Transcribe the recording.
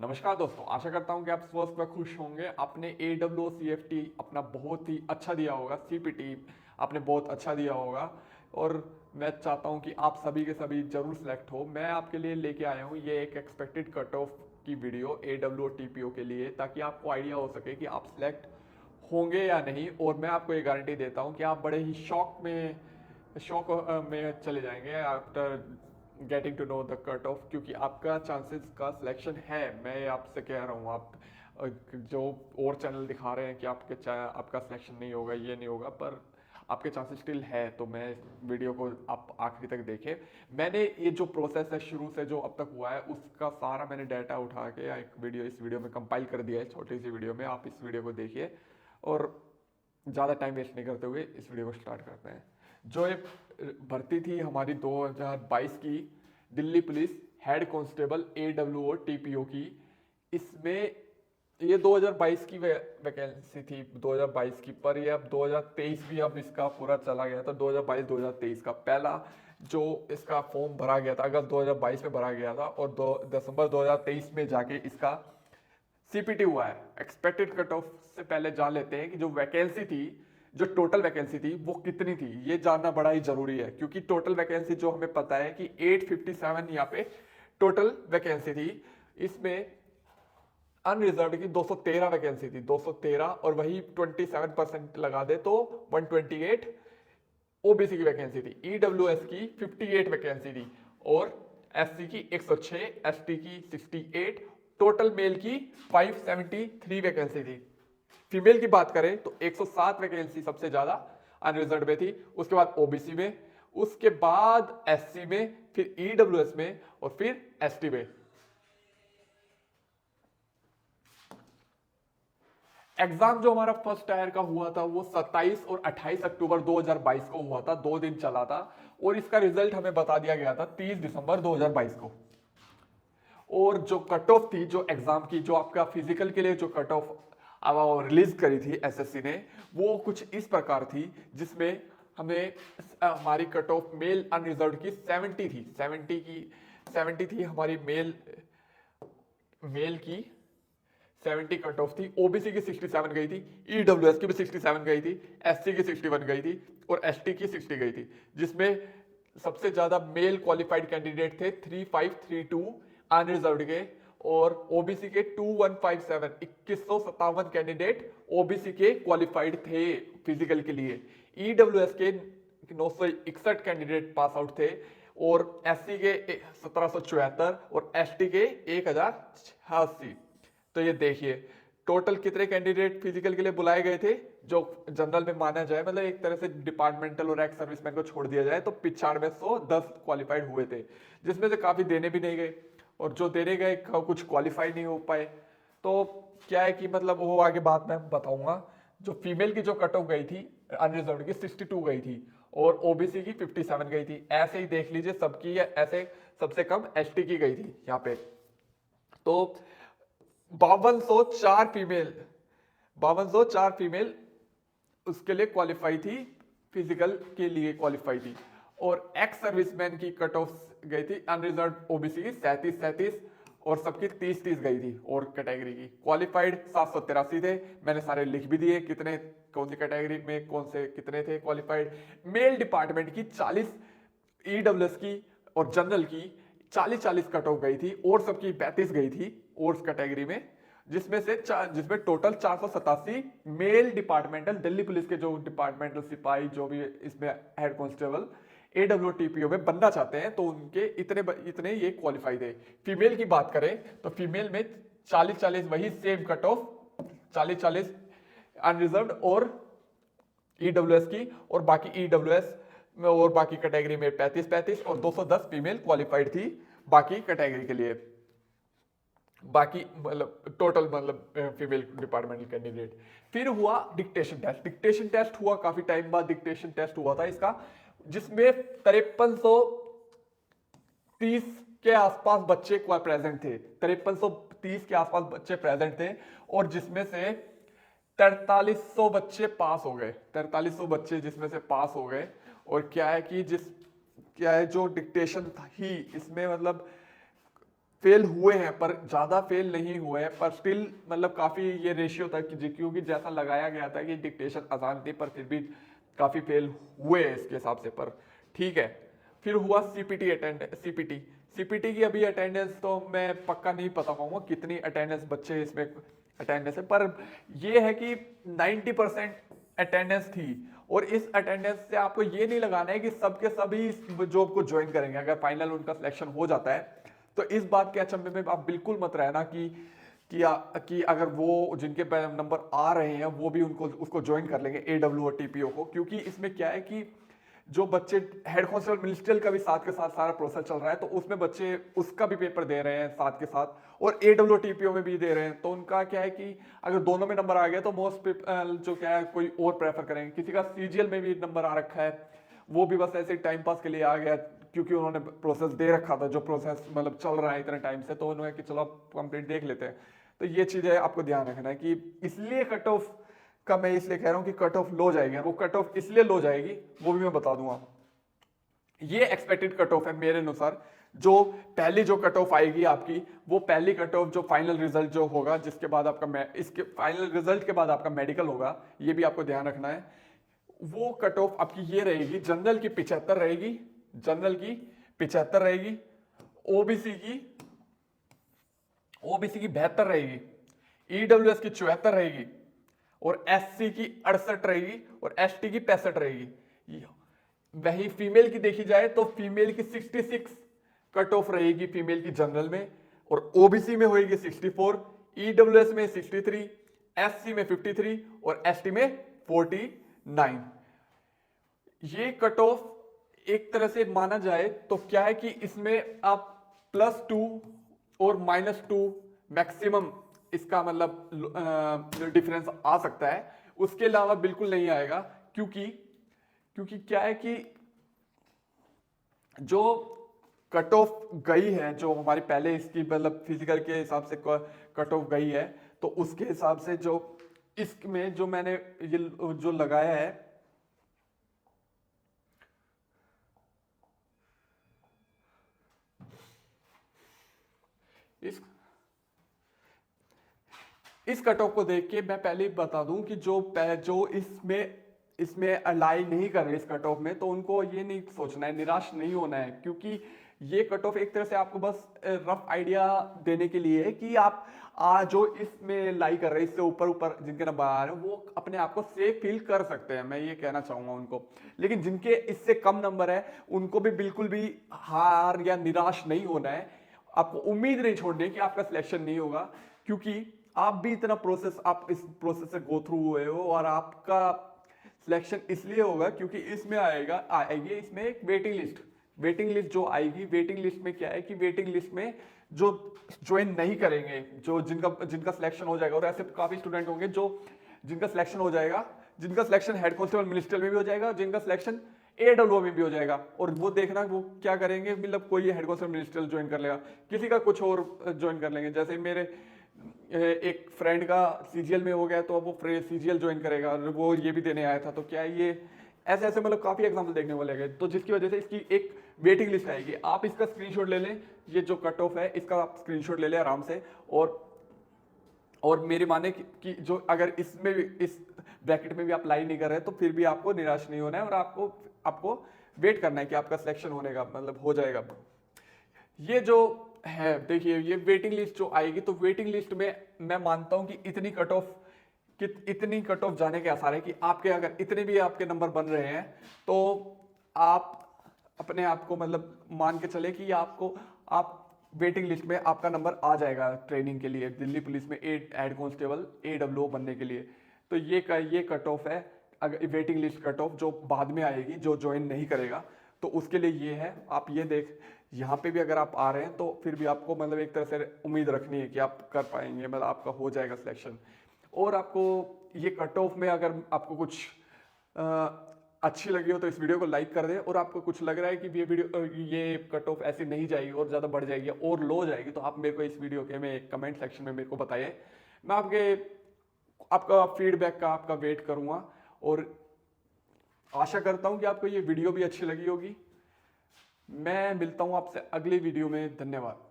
नमस्कार दोस्तों, आशा करता हूं कि आप स्वस्थ व खुश होंगे। आपने AWCFT अपना बहुत ही अच्छा दिया होगा, CPT आपने बहुत अच्छा दिया होगा और मैं चाहता हूं कि आप सभी के सभी जरूर सेलेक्ट हो। मैं आपके लिए लेके आया हूं ये एक एक्सपेक्टेड कट ऑफ की वीडियो AW और TPO के लिए, ताकि आपको आइडिया हो सके कि आप सिलेक्ट होंगे या नहीं। और मैं आपको ये गारंटी देता हूं कि आप बड़े ही शौक में चले जाएंगे after getting to know the cut off, क्योंकि आपका चांसेस का सिलेक्शन है। मैं आपसे कह रहा हूँ, आप जो और चैनल दिखा रहे हैं कि आपका सिलेक्शन नहीं होगा, ये नहीं होगा, पर आपके चांसेस स्टिल है। तो मैं वीडियो को आप आखिरी तक देखें। मैंने ये जो प्रोसेस है शुरू से जो अब तक हुआ है उसका सारा मैंने डाटा उठा के इस वीडियो में कंपाइल कर दिया है, छोटी सी वीडियो में। आप इस वीडियो को देखिए और ज़्यादा टाइम वेस्ट नहीं करते हुए इस वीडियो को स्टार्ट करते हैं। जो ये भर्ती थी हमारी 2022 की Delhi police head constable AWO TPO की, इसमें ये 2022 की वैकेंसी थी, 2022 की, पर ये अब 2023 भी अब इसका पूरा चला गया था। 2022-2023 का पहला जो इसका फॉर्म भरा गया था अगस्त 2022 में भरा गया था, और दिसंबर 2023 में जाके इसका CPT हुआ है। एक्सपेक्टेड कट ऑफ से पहले जान लेते हैं कि जो वैकेंसी थी, जो टोटल वैकेंसी थी वो कितनी थी। ये जानना बड़ा ही जरूरी है, क्योंकि टोटल वैकेंसी जो हमें पता है कि 857 यहाँ पे टोटल वैकेंसी थी। इसमें अनरिजर्व की 213 वैकेंसी थी, 213, और वही 27% लगा दे तो 128 OBC की वैकेंसी थी। EWS की 58 वैकेंसी थी, और SC की 106, ST की 68, टोटल मेल की 573 वैकेंसी थी। फीमेल की बात करें तो 107 वैकेंसी सबसे ज्यादा अनरिजर्व में थी, उसके बाद OBC में, उसके बाद SC में, फिर EWS में, और फिर ST में। एग्जाम जो हमारा फर्स्ट टायर का हुआ था वो 27 और 28 अक्टूबर 2022 को हुआ था, 2 दिन चला था, और इसका रिजल्ट हमें बता दिया गया था 30 दिसंबर 2022 को। और जो कट ऑफ थी जो एग्जाम की, जो आपका फिजिकल के लिए जो कट ऑफ रिलीज करी थी SSC ने, वो कुछ इस प्रकार थी, जिसमें हमें हमारी कट ऑफ मेल अनरिजर्व की 70 थी हमारी मेल मेल की 70 कट ऑफ थी। OBC की 67 गई थी, EWS की भी 67 गई थी, SC की 61 गई थी, और ST की 60 गई थी, जिसमें सबसे ज्यादा मेल क्वालिफाइड कैंडिडेट थे 3532 अनरिजर्व्ड के, और OBC के 2157 2157 कैंडिडेट OBC के क्वालिफाइड थे फिजिकल के लिए। EWS के 961 कैंडिडेट पास आउट थे, और SC के 1774, और ST के 1086। तो ये देखिए टोटल कितने कैंडिडेट फिजिकल के लिए बुलाए गए थे, जो जनरल में माना जाए, मतलब एक तरह से डिपार्टमेंटल और एक्स सर्विसमैन को छोड़ दिया जाए, तो 9510 क्वालिफाइड हुए थे, जिसमें से काफी देने भी नहीं गए, और जो देने गए कुछ क्वालिफाई नहीं हो पाए। तो क्या है कि मतलब वो आगे बात मैं बताऊंगा। जो फीमेल की जो कट ऑफ गई थी अनरिजर्व की 62 गई थी, और OBC की 57 गई थी। ऐसे ही देख लीजिए सबकी, ऐसे सबसे कम ST की गई थी यहाँ पे। तो 5204 फीमेल उसके लिए क्वालिफाई थी, फिजिकल के लिए क्वालिफाई थी, और एक्स सर्विसमैन की कट ऑफ गई थी अनरिजर्व OBC की 37 और सबकी 30 गई थी। और कैटेगरी की क्वालिफाइड 783 थे, मैंने सारे लिख भी दिए कितने, कौन सी कैटेगरी में कौन से कितने थे क्वालिफाइड। मेल डिपार्टमेंट की 40, EWS की और जनरल की 40 कट ऑफ गई थी, और सबकी 35 गई थी और कैटेगरी में, जिसमें total 487 male departmental Delhi police के जो डिपार्टमेंटल सिपाही जो भी इसमें हेड कांस्टेबल AWO TPO में बनना चाहते हैं, तो उनके इतने ये क्वालिफाई थे। फीमेल की बात करें तो फीमेल में 40 वही सेम कट ऑफ, 40 अनरिजर्व्ड और EWS की, और बाकी EWS में और बाकी कैटेगरी में 35 और 210 फीमेल क्वालिफाइड थी बाकी कैटेगरी के लिए। बाकी मतलब टोटल मतलब फीमेल डिपार्टमेंटल कैंडिडेट। फिर हुआ डिक्टेशन टेस्ट। डिक्टेशन टेस्ट हुआ काफी टाइम बाद, डिक्टेशन टेस्ट हुआ था इसका, जिसमें 5330 के आसपास बच्चे प्रेजेंट थे, 5330 के आसपास बच्चे प्रेजेंट थे, और जिसमें से 4300 बच्चे पास हो गए, 4300 बच्चे जिसमें से पास हो गए। और क्या है कि क्या है जो डिक्टेशन ही इसमें मतलब फेल हुए हैं पर ज्यादा फेल नहीं हुए हैं, पर स्टिल मतलब काफी ये रेशियो था कि क्योंकि जैसा लगाया गया था कि डिक्टेशन आसान थी पर फिर भी काफी फेल हुए हैं इसके हिसाब से, पर ठीक है। फिर हुआ सीपीटी अटेंड सीपीटी सीपीटी की अभी अटेंडेंस तो मैं पक्का नहीं पता पाऊंगा कितनी अटेंडेंस बच्चे इसमें अटेंडेंस है, पर ये है कि 90% अटेंडेंस थी। और इस अटेंडेंस से आपको ये नहीं लगाना है कि सबके सभी इस जॉब को ज्वाइन करेंगे अगर फाइनल उनका सिलेक्शन हो जाता है। तो इस बात के अचंभे में आप बिल्कुल मत रहना कि अगर वो जिनके नंबर आ रहे हैं वो भी उनको उसको ज्वाइन कर लेंगे AW और TPO को, क्योंकि इसमें क्या है कि जो बच्चे हेड कांस्टेबल मिनिस्ट्रियल का भी साथ के साथ सारा प्रोसेस चल रहा है, तो उसमें बच्चे उसका भी पेपर दे रहे हैं साथ के साथ और AW TPO में भी दे रहे हैं। तो उनका क्या है कि अगर दोनों में नंबर आ गया तो मोस्ट जो क्या है कोई और प्रेफर करेंगे। किसी का CGL में भी नंबर आ रखा है, वो भी बस ऐसे टाइम पास के लिए आ गया क्योंकि उन्होंने प्रोसेस दे रखा था, जो प्रोसेस मतलब चल रहा है इतने टाइम से, तो उन्होंने कि चलो कंप्लीट देख लेते हैं। तो ये चीजें आपको ध्यान रखना है कि इसलिए कट ऑफ का मैं इसलिए कह रहा हूँ कि कट ऑफ लो जाएगी, वो कट ऑफ इसलिए लो जाएगी वो भी मैं बता दूंगा। ये एक्सपेक्टेड कट ऑफ है मेरे अनुसार। जो पहली जो कट ऑफ आएगी आपकी, वो पहली कट ऑफ जो फाइनल रिजल्ट जो होगा, जिसके बाद आपका इसके फाइनल रिजल्ट के बाद आपका मेडिकल होगा, ये भी आपको ध्यान रखना है। वो कट ऑफ आपकी ये रहेगी, जनरल की 75 रहेगी, जनरल की 75 रहेगी, ओबीसी की 72 रहेगी, ईडब्ल्यूएस की 74 रहेगी और एससी की 68 रहेगी और एसटी की 65 रहेगी। वही फीमेल की देखी जाए तो फीमेल की 66 कट ऑफ रहेगी फीमेल की जनरल में, और ओबीसी में होगी 64, ईडब्ल्यूएस में 63, एससी में 53 और एसटी में 49। ये कट ऑफ एक तरह से माना जाए तो क्या है कि इसमें आप +2 और -2 मैक्सिमम इसका मतलब डिफरेंस आ सकता है, उसके अलावा बिल्कुल नहीं आएगा। क्योंकि क्या है कि जो कट ऑफ गई है, जो हमारी पहले इसकी मतलब फिजिकल के हिसाब से कट ऑफ गई है, तो उसके हिसाब से जो इसमें जो मैंने ये जो लगाया है, इस कट ऑफ को देख के मैं पहले ही बता दूं कि जो इसमें अलाई नहीं कर रहे इस कट ऑफ में, तो उनको ये नहीं सोचना है, निराश नहीं होना है, क्योंकि ये कट ऑफ एक तरह से आपको बस रफ आइडिया देने के लिए है कि आप जो इसमें लाई कर रहे हैं, इससे ऊपर ऊपर जिनके नंबर आ रहे हैं वो अपने आप को सेफ फील कर सकते हैं, मैं ये कहना चाहूंगा उनको। लेकिन जिनके इससे कम नंबर है उनको भी बिल्कुल भी हार या निराश नहीं होना है, आपको उम्मीद नहीं छोड़नी है कि आपका सिलेक्शन नहीं होगा, क्योंकि आप भी इतना आप इस प्रोसेस से गो थ्रू हुए हो, और आपका सिलेक्शन इसलिए होगा क्योंकि इसमें आएगी इसमें एक वेटिंग लिस्ट जो आएगी। वेटिंग लिस्ट में क्या है कि वेटिंग लिस्ट में जो ज्वाइन नहीं करेंगे, जो जिनका सिलेक्शन हो जाएगा, और ऐसे काफी स्टूडेंट होंगे जो जिनका सिलेक्शन हो जाएगा, जिनका सिलेक्शन हेड कांस्टेबल मिनिस्ट्रियल में भी हो जाएगा, जिनका सिलेक्शन AW में भी हो जाएगा, और वो देखना वो क्या करेंगे, मतलब कोई हेड कांस्टेबल मिनिस्ट्रियल ज्वाइन कर लेगा, किसी का कुछ और ज्वाइन कर लेंगे। जैसे मेरे एक फ्रेंड का CGL में हो गया, तो अब वो CGL ज्वाइन करेगा, वो ये भी देने आया था। तो क्या ये ऐसे ऐसे मतलब काफी एग्जाम्पल देखने को लगे, तो जिसकी वजह से इसकी एक वेटिंग लिस्ट आएगी। आप इसका स्क्रीनशॉट ले लें, ये जो कट ऑफ है इसका आप स्क्रीनशॉट ले लें आराम से, और मेरे माने कि जो अगर इसमें भी इस ब्रैकेट में भी आप लाई नहीं कर रहे तो फिर भी आपको निराश नहीं होना है, और आपको वेट करना है कि आपका सिलेक्शन होने का मतलब हो जाएगा। ये जो है देखिए, ये वेटिंग लिस्ट जो आएगी, तो वेटिंग लिस्ट में मैं मानता हूं कि इतनी कट ऑफ जाने के आसार है कि आपके अगर इतने भी आपके नंबर बन रहे हैं, तो आप अपने आप को मतलब मान के चले कि आप वेटिंग लिस्ट में आपका नंबर आ जाएगा ट्रेनिंग के लिए, दिल्ली पुलिस में हेड कांस्टेबल AWO बनने के लिए। तो ये कट ऑफ है, अगर वेटिंग लिस्ट कट ऑफ जो बाद में आएगी, जो ज्वाइन नहीं करेगा, तो उसके लिए ये है। आप ये देख, यहाँ पे भी अगर आप आ रहे हैं तो फिर भी आपको मतलब एक तरह से उम्मीद रखनी है कि आप कर पाएंगे, मतलब आपका हो जाएगा सिलेक्शन। और आपको ये कट ऑफ में अगर आपको कुछ अच्छी लगी हो तो इस वीडियो को लाइक कर दें, और आपको कुछ लग रहा है कि ये कट ऑफ ऐसी नहीं जाएगी और ज़्यादा बढ़ जाएगी और लो जाएगी, तो आप मेरे को इस वीडियो के में कमेंट सेक्शन में मेरे को बताइए। मैं आपका फीडबैक का आपका वेट करूँगा, और आशा करता हूँ कि आपको ये वीडियो भी अच्छी लगी होगी। मैं मिलता हूँ आपसे अगली वीडियो में। धन्यवाद।